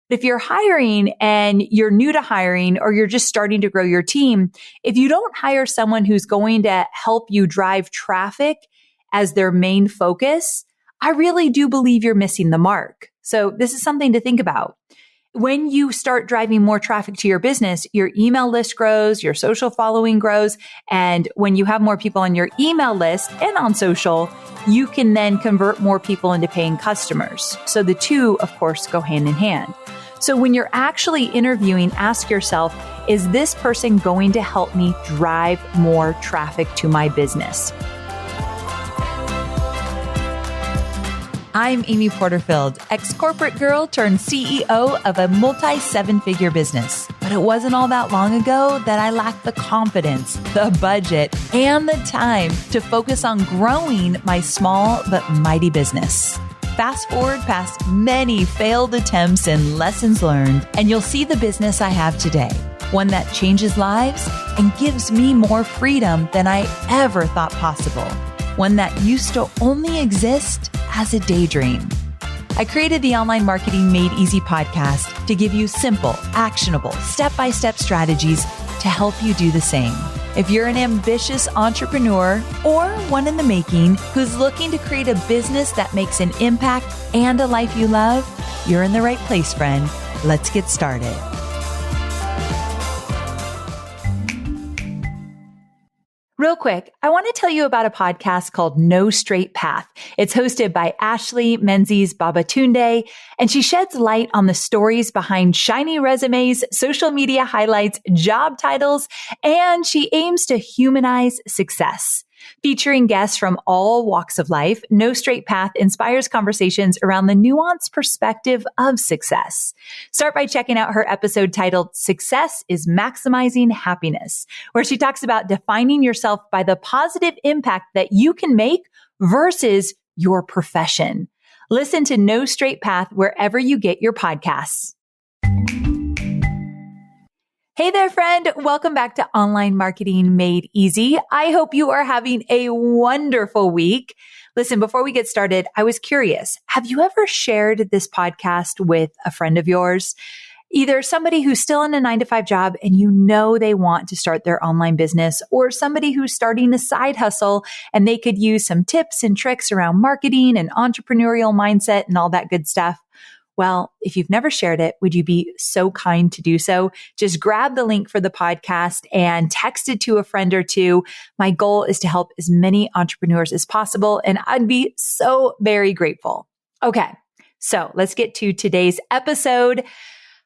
If you're hiring and you're new to hiring or you're just starting to grow your team, if you don't hire someone who's going to help you drive traffic as their main focus, I really do believe you're missing the mark. So this is something to think about. When you start driving more traffic to your business, your email list grows, your social following grows. And when you have more people on your email list and on social, you can then convert more people into paying customers. So the two, of course, go hand in hand. So when you're actually interviewing, ask yourself, is this person going to help me drive more traffic to my business? I'm Amy Porterfield, ex-corporate girl turned CEO of a multi-seven-figure business. But it wasn't all that long ago that I lacked the confidence, the budget, and the time to focus on growing my small but mighty business. Fast forward past many failed attempts and lessons learned, and you'll see the business I have today. One that changes lives and gives me more freedom than I ever thought possible. One that used to only exist as a daydream. I created the Online Marketing Made Easy podcast to give you simple, actionable, step-by-step strategies to help you do the same. If you're an ambitious entrepreneur or one in the making who's looking to create a business that makes an impact and a life you love, you're in the right place, friend. Let's get started. Real quick, I want to tell you about a podcast called No Straight Path. It's hosted by Ashley Menzies Babatunde, and she sheds light on the stories behind shiny resumes, social media highlights, job titles, and she aims to humanize success. Featuring guests from all walks of life, No Straight Path inspires conversations around the nuanced perspective of success. Start by checking out her episode titled Success is Maximizing Happiness, where she talks about defining yourself by the positive impact that you can make versus your profession. Listen to No Straight Path wherever you get your podcasts. Hey there, friend. Welcome back to Online Marketing Made Easy. I hope you are having a wonderful week. Listen, before we get started, I was curious. Have you ever shared this podcast with a friend of yours? Either somebody who's still in a 9-to-5 job and you know they want to start their online business, or somebody who's starting a side hustle and they could use some tips and tricks around marketing and entrepreneurial mindset and all that good stuff. Well, if you've never shared it, would you be so kind to do so? Just grab the link for the podcast and text it to a friend or two. My goal is to help as many entrepreneurs as possible, and I'd be so very grateful. Okay, so let's get to today's episode.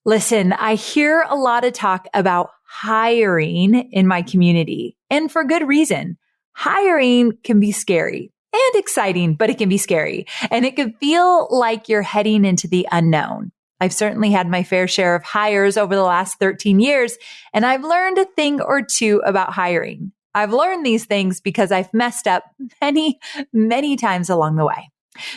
Listen, I hear a lot of talk about hiring in my community, and for good reason. Hiring can be scary. And exciting, but it can be scary. And it can feel like you're heading into the unknown. I've certainly had my fair share of hires over the last 13 years, and I've learned a thing or two about hiring. I've learned these things because I've messed up many, many times along the way.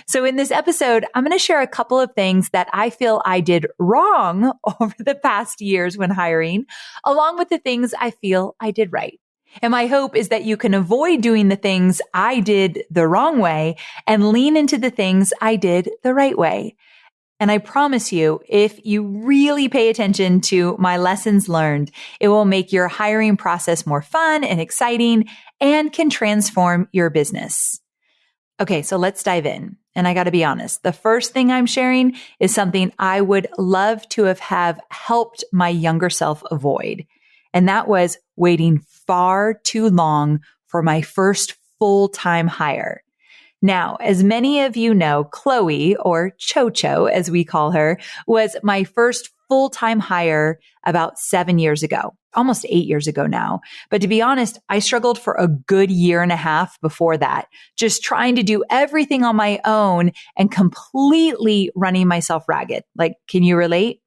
So in this episode, I'm going to share a couple of things that I feel I did wrong over the past years when hiring, along with the things I feel I did right. And my hope is that you can avoid doing the things I did the wrong way and lean into the things I did the right way. And I promise you, if you really pay attention to my lessons learned, it will make your hiring process more fun and exciting and can transform your business. Okay, so let's dive in. And I got to be honest, the first thing I'm sharing is something I would love to have helped my younger self avoid. And that was waiting far too long for my first full-time hire. Now, as many of you know, Chloe, or Chocho as we call her, was my first full-time hire about 7 years ago, almost 8 years ago now. But to be honest, I struggled for a good year and a half before that, just trying to do everything on my own and completely running myself ragged. Like, can you relate?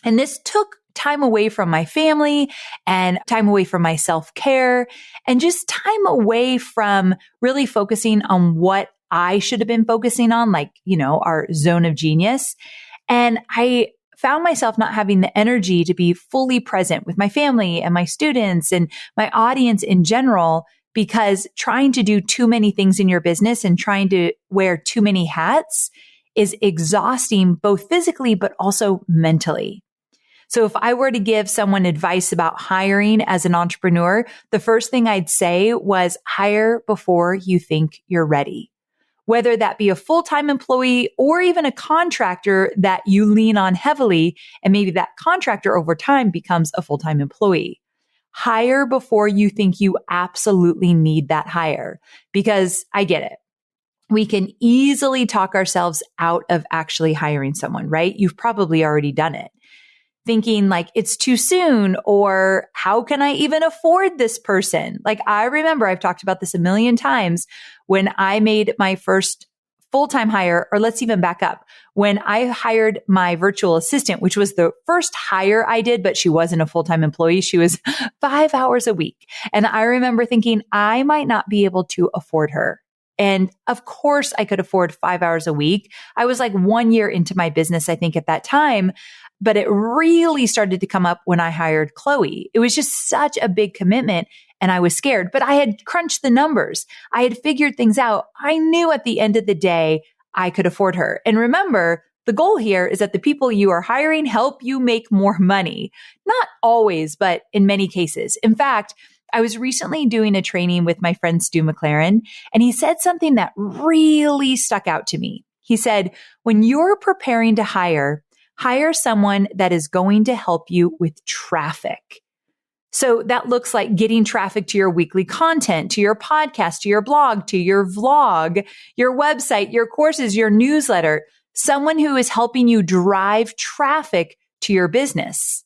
And this took time away from my family and time away from my self-care and just time away from really focusing on what I should have been focusing on, like, our zone of genius. And I found myself not having the energy to be fully present with my family and my students and my audience in general, because trying to do too many things in your business and trying to wear too many hats is exhausting both physically, but also mentally. So if I were to give someone advice about hiring as an entrepreneur, the first thing I'd say was hire before you think you're ready. Whether that be a full-time employee or even a contractor that you lean on heavily, and maybe that contractor over time becomes a full-time employee. Hire before you think you absolutely need that hire, because I get it. We can easily talk ourselves out of actually hiring someone, right? You've probably already done it. Thinking like it's too soon, or how can I even afford this person? Like I remember I've talked about this a million times when I made my first full-time hire, or let's even back up. When I hired my virtual assistant, which was the first hire I did, but she wasn't a full-time employee. She was 5 hours a week. And I remember thinking I might not be able to afford her. And of course I could afford 5 hours a week. I was like 1 year into my business, I think at that time. But it really started to come up when I hired Chloe. It was just such a big commitment and I was scared, but I had crunched the numbers. I had figured things out. I knew at the end of the day, I could afford her. And remember, the goal here is that the people you are hiring help you make more money. Not always, but in many cases. In fact, I was recently doing a training with my friend Stu McLaren, and he said something that really stuck out to me. He said, when you're preparing to hire someone that is going to help you with traffic. So that looks like getting traffic to your weekly content, to your podcast, to your blog, to your vlog, your website, your courses, your newsletter, someone who is helping you drive traffic to your business.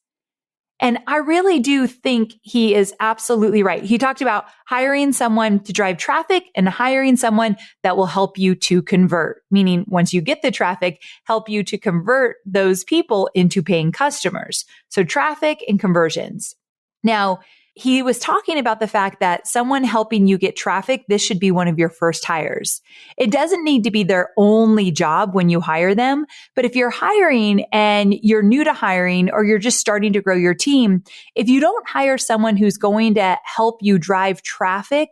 And I really do think he is absolutely right. He talked about hiring someone to drive traffic and hiring someone that will help you to convert, meaning once you get the traffic, help you to convert those people into paying customers. So traffic and conversions. Now, he was talking about the fact that someone helping you get traffic, this should be one of your first hires. It doesn't need to be their only job when you hire them. But if you're hiring and you're new to hiring, or you're just starting to grow your team, if you don't hire someone who's going to help you drive traffic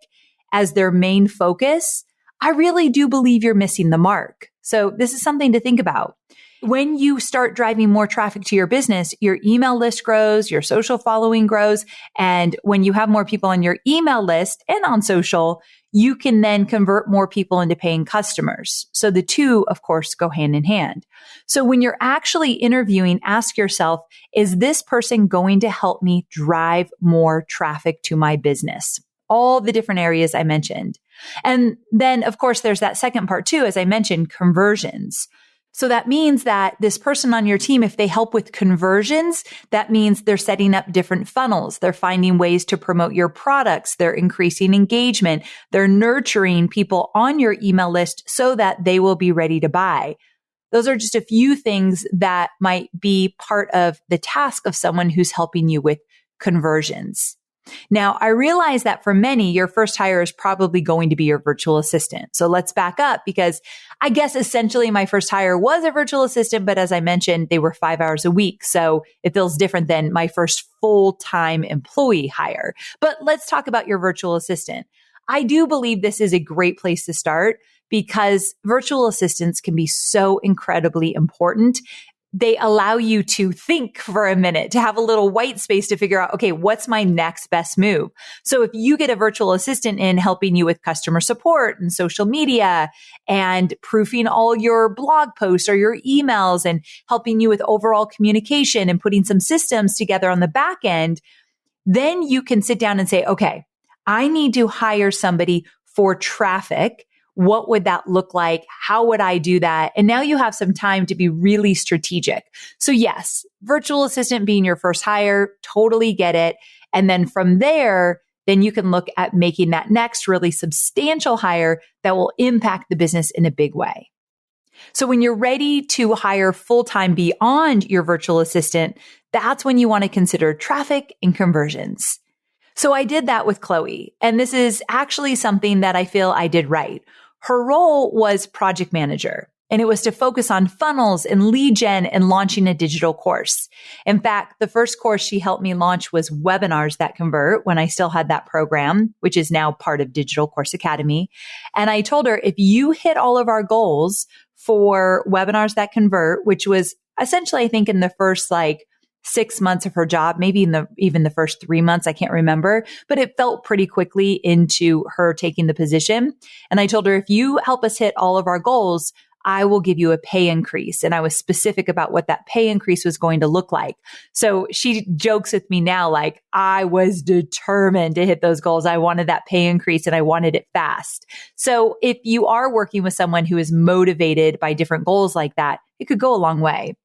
as their main focus, I really do believe you're missing the mark. So this is something to think about. When you start driving more traffic to your business, your email list grows, your social following grows. And when you have more people on your email list and on social, you can then convert more people into paying customers. So the two, of course, go hand in hand. So when you're actually interviewing, ask yourself, is this person going to help me drive more traffic to my business? All the different areas I mentioned. And then, of course, there's that second part too, as I mentioned, conversions. So that means that this person on your team, if they help with conversions, that means they're setting up different funnels. They're finding ways to promote your products. They're increasing engagement. They're nurturing people on your email list so that they will be ready to buy. Those are just a few things that might be part of the task of someone who's helping you with conversions. Now, I realize that for many, your first hire is probably going to be your virtual assistant. So let's back up, because I guess essentially my first hire was a virtual assistant, but as I mentioned, they were 5 hours a week. So it feels different than my first full-time employee hire. But let's talk about your virtual assistant. I do believe this is a great place to start because virtual assistants can be so incredibly important. They allow you to think for a minute, to have a little white space to figure out, okay, what's my next best move? So if you get a virtual assistant in helping you with customer support and social media and proofing all your blog posts or your emails and helping you with overall communication and putting some systems together on the back end, then you can sit down and say, okay, I need to hire somebody for traffic. What would that look like? How would I do that? And now you have some time to be really strategic. So yes, virtual assistant being your first hire, totally get it. And then from there, then you can look at making that next really substantial hire that will impact the business in a big way. So when you're ready to hire full-time beyond your virtual assistant, that's when you want to consider traffic and conversions. So I did that with Chloe, and this is actually something that I feel I did right. Her role was project manager, and it was to focus on funnels and lead gen and launching a digital course. In fact, the first course she helped me launch was Webinars That Convert when I still had that program, which is now part of Digital Course Academy. And I told her, if you hit all of our goals for webinars that convert, which was essentially, I think in the first 6 months of her job, maybe even the first 3 months, I can't remember, but it felt pretty quickly into her taking the position. And I told her, if you help us hit all of our goals, I will give you a pay increase. And I was specific about what that pay increase was going to look like. So she jokes with me now, I was determined to hit those goals. I wanted that pay increase and I wanted it fast. So if you are working with someone who is motivated by different goals like that, it could go a long way.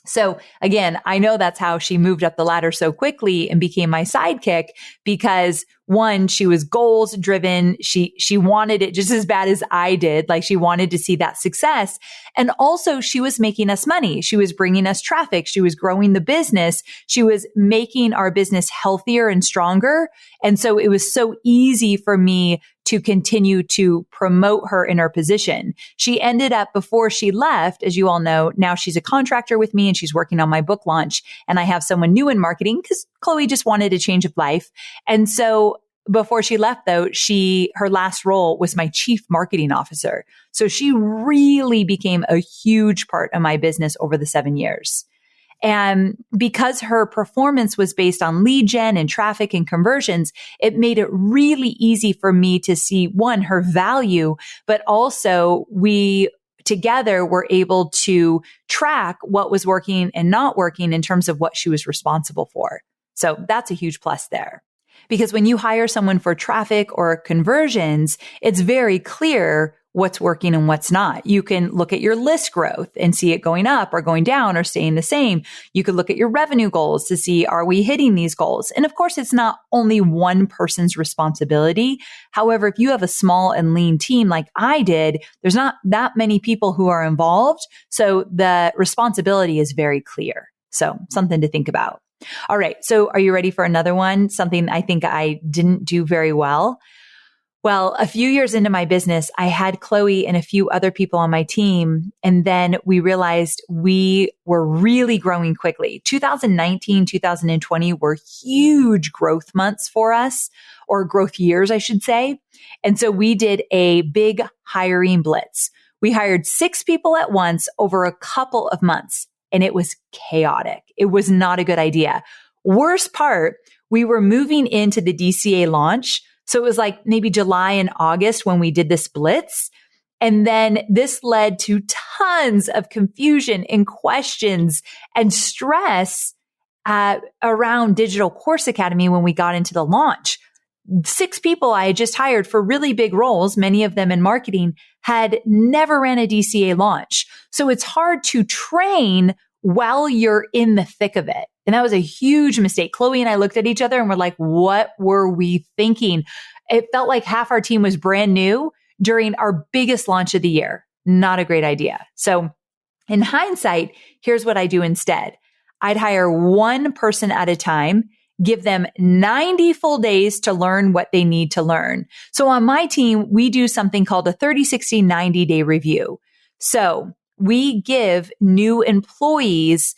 So again, I know that's how she moved up the ladder so quickly and became my sidekick because one, she was goals driven. She wanted it just as bad as I did. She wanted to see that success. And also she was making us money. She was bringing us traffic. She was growing the business. She was making our business healthier and stronger. And so it was so easy for me to continue to promote her in her position. She ended up, before she left, as you all know, now she's a contractor with me and she's working on my book launch. And I have someone new in marketing because Chloe just wanted a change of life. And so before she left though, her last role was my chief marketing officer. So she really became a huge part of my business over the 7 years. And because her performance was based on lead gen and traffic and conversions, it made it really easy for me to see, one, her value, but also we together were able to track what was working and not working in terms of what she was responsible for. So that's a huge plus there. Because when you hire someone for traffic or conversions, it's very clear what's working and what's not. You can look at your list growth and see it going up or going down or staying the same. You could look at your revenue goals to see, are we hitting these goals? And of course, it's not only one person's responsibility. However, if you have a small and lean team like I did, there's not that many people who are involved. So the responsibility is very clear. So something to think about. All right. So are you ready for another one? Something I think I didn't do very well. Well, a few years into my business, I had Chloe and a few other people on my team. And then we realized we were really growing quickly. 2019, 2020 were huge growth months for us, or growth years, I should say. And so we did a big hiring blitz. We hired 6 people at once over a couple of months, and it was chaotic. It was not a good idea. Worst part, we were moving into the DCA launch. So it was maybe July and August when we did this blitz. And then this led to tons of confusion and questions and stress around Digital Course Academy when we got into the launch. 6 people I had just hired for really big roles, many of them in marketing, had never ran a DCA launch. So it's hard to train while you're in the thick of it. And that was a huge mistake. Chloe and I looked at each other and were like, what were we thinking? It felt like half our team was brand new during our biggest launch of the year. Not a great idea. So in hindsight, here's what I do instead. I'd hire one person at a time, give them 90 full days to learn what they need to learn. So on my team, we do something called a 30, 60, 90-day review. So we give new employees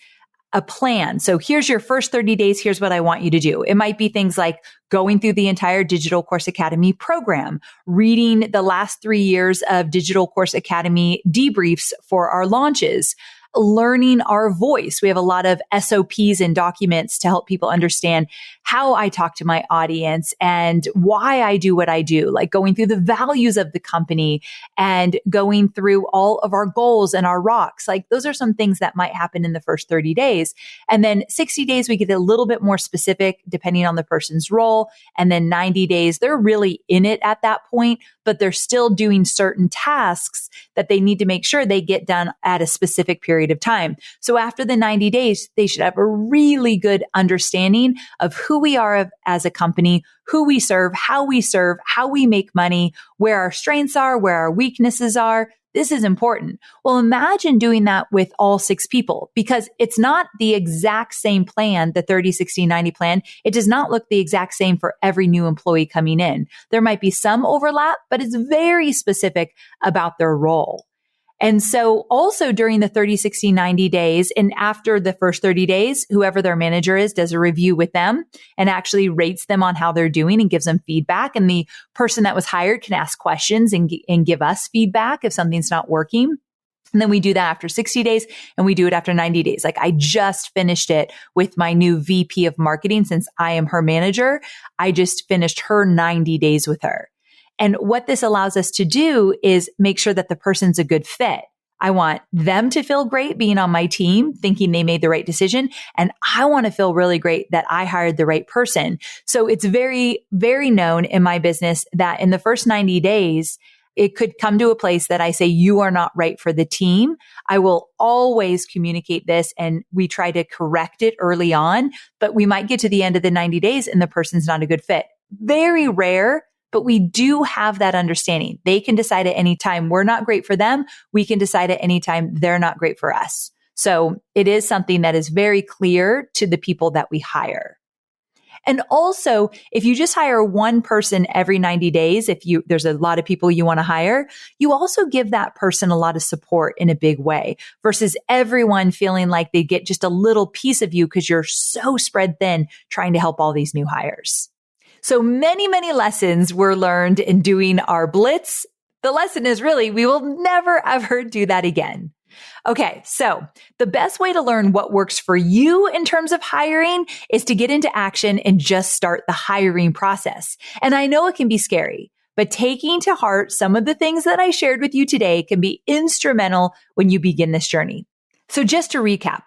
a plan. So here's your first 30 days. Here's what I want you to do. It might be things like going through the entire Digital Course Academy program, reading the last 3 years of Digital Course Academy debriefs for our launches, learning our voice. We have a lot of SOPs and documents to help people understand how I talk to my audience and why I do what I do, like going through the values of the company and going through all of our goals and our rocks. Like those are some things that might happen in the first 30 days. And then 60 days, we get a little bit more specific depending on the person's role. And then 90 days, they're really in it at that point, but they're still doing certain tasks that they need to make sure they get done at a specific period of time. So after the 90 days, they should have a really good understanding of who we are as a company, who we serve, how we make money, where our strengths are, where our weaknesses are. This is important. Well, imagine doing that with all 6 people, because it's not the exact same plan, the 30, 60, 90 plan. It does not look the exact same for every new employee coming in. There might be some overlap, but it's very specific about their role. And so also during the 30, 60, 90 days, and after the first 30 days, whoever their manager is does a review with them and actually rates them on how they're doing and gives them feedback. And the person that was hired can ask questions and give us feedback if something's not working. And then we do that after 60 days and we do it after 90 days. Like I just finished it with my new VP of marketing since I am her manager. I just finished her 90 days with her. And what this allows us to do is make sure that the person's a good fit. I want them to feel great being on my team, thinking they made the right decision. And I want to feel really great that I hired the right person. So it's very, very known in my business that in the first 90 days, it could come to a place that I say, you are not right for the team. I will always communicate this and we try to correct it early on, but we might get to the end of the 90 days and the person's not a good fit. Very rare, but we do have that understanding. They can decide at any time we're not great for them. We can decide at any time they're not great for us. So it is something that is very clear to the people that we hire. And also, if you just hire one person every 90 days, there's a lot of people you want to hire, you also give that person a lot of support in a big way versus everyone feeling like they get just a little piece of you because you're so spread thin trying to help all these new hires. So many, many lessons were learned in doing our blitz. The lesson is really, we will never ever do that again. Okay, so the best way to learn what works for you in terms of hiring is to get into action and just start the hiring process. And I know it can be scary, but taking to heart some of the things that I shared with you today can be instrumental when you begin this journey. So just to recap,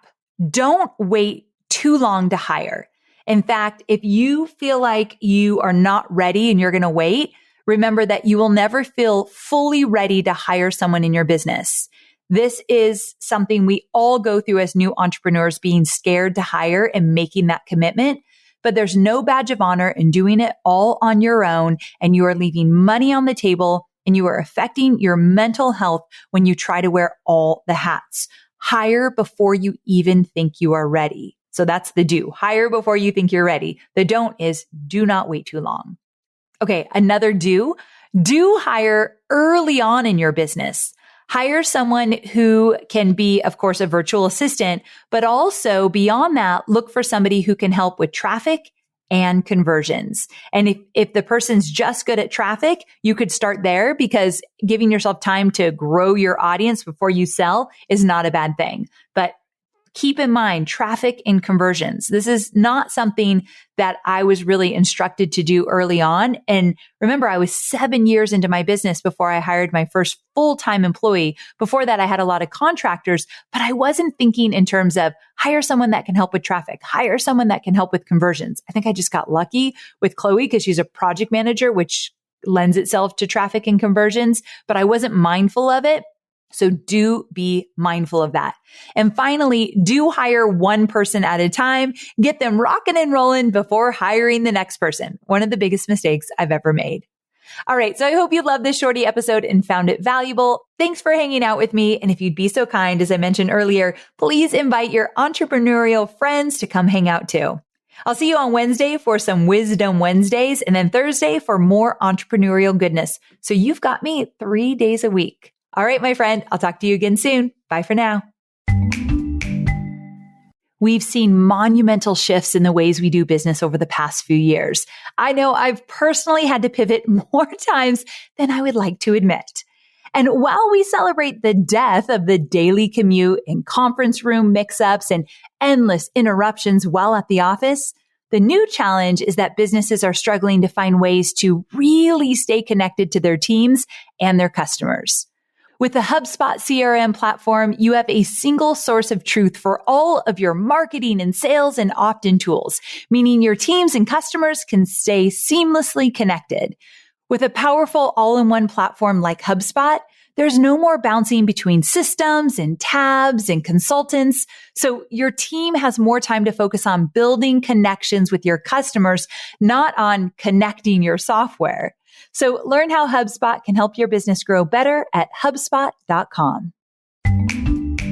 don't wait too long to hire. In fact, if you feel like you are not ready and you're going to wait, remember that you will never feel fully ready to hire someone in your business. This is something we all go through as new entrepreneurs, being scared to hire and making that commitment. But there's no badge of honor in doing it all on your own. And you are leaving money on the table and you are affecting your mental health when you try to wear all the hats. Hire before you even think you are ready. So that's the do. Hire before you think you're ready. The don't is do not wait too long. Okay, another do hire early on in your business. Hire someone who can be, of course, a virtual assistant, but also beyond that, look for somebody who can help with traffic and conversions. And if the person's just good at traffic, you could start there because giving yourself time to grow your audience before you sell is not a bad thing. But keep in mind, traffic and conversions. This is not something that I was really instructed to do early on. And remember, I was 7 years into my business before I hired my first full-time employee. Before that, I had a lot of contractors, but I wasn't thinking in terms of hire someone that can help with traffic, hire someone that can help with conversions. I think I just got lucky with Chloe because she's a project manager, which lends itself to traffic and conversions, but I wasn't mindful of it. So do be mindful of that. And finally, do hire one person at a time. Get them rocking and rolling before hiring the next person. One of the biggest mistakes I've ever made. All right. So I hope you loved this shorty episode and found it valuable. Thanks for hanging out with me. And if you'd be so kind, as I mentioned earlier, please invite your entrepreneurial friends to come hang out too. I'll see you on Wednesday for some Wisdom Wednesdays and then Thursday for more entrepreneurial goodness. So you've got me 3 days a week. All right, my friend, I'll talk to you again soon. Bye for now. We've seen monumental shifts in the ways we do business over the past few years. I know I've personally had to pivot more times than I would like to admit. And while we celebrate the death of the daily commute and conference room mix-ups and endless interruptions while at the office, the new challenge is that businesses are struggling to find ways to really stay connected to their teams and their customers. With the HubSpot CRM platform, you have a single source of truth for all of your marketing and sales and opt-in tools, meaning your teams and customers can stay seamlessly connected. With a powerful all-in-one platform like HubSpot, there's no more bouncing between systems and tabs and consultants. So your team has more time to focus on building connections with your customers, not on connecting your software. So learn how HubSpot can help your business grow better at HubSpot.com.